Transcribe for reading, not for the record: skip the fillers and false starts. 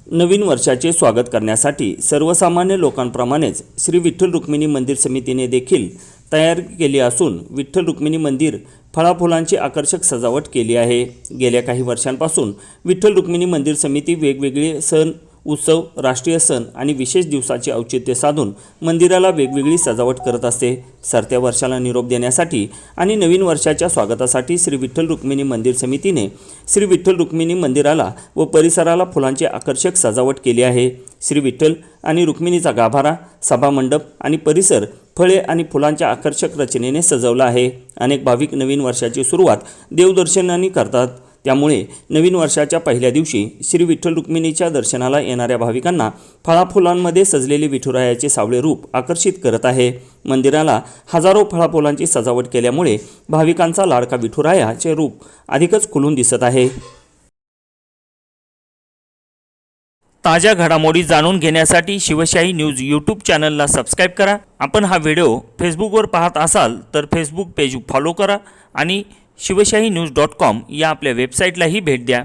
नवीन वर्षाचे स्वागत करण्यासाठी सर्वसामान्य लोकांप्रमाणेच श्री विठ्ठल रुक्मिणी मंदिर समितीने देखील तयारी केली असून विठ्ठल रुक्मिणी मंदिर फळाफुलांची आकर्षक सजावट केली आहे। गेल्या काही वर्षांपासून विठ्ठल रुक्मिणी मंदिर समिती वेगवेगळे सण, उत्सव, राष्ट्रीय सण आणि विशेष दिवसाचे औचित्य साधून मंदिराला वेगवेगळी सजावट करत असते। सरत्या वर्षाला निरोप देण्यासाठी आणि नवीन वर्षाच्या स्वागतासाठी श्री विठ्ठल रुक्मिणी मंदिर समितीने श्री विठ्ठल रुक्मिणी मंदिराला व परिसराला फुलांची आकर्षक सजावट केली आहे। श्री विठ्ठल आणि रुक्मिणीचा गाभारा, सभामंडप आणि परिसर फळे आणि फुलांच्या आकर्षक रचनेने सजवला आहे। अनेक भाविक नवीन वर्षाची सुरुवात देवदर्शनाने करतात, त्यामुळे नवीन वर्षाच्या पहिल्या दिवशी श्री विठ्ठल रुक्मिणीच्या दर्शनाला येणाऱ्या भाविकांना फळाफुलांमध्ये सजलेले विठुरायाचे सावळे रूप आकर्षित करत आहे। मंदिराला हजारो फळाफुलांची सजावट केल्यामुळे भाविकांचा लाडका विठुरायाचे रूप अधिकच खुलून दिसत आहे। ताज्या घडामोडी जाणून घेण्यासाठी शिवशाही न्यूज यूट्यूब चॅनलला सबस्क्राईब करा। आपण हा व्हिडिओ फेसबुकवर पाहत असाल तर फेसबुक पेज फॉलो करा आणि शिवशाही न्यूज.com या आपल्या वेबसाईटलाही भेट द्या।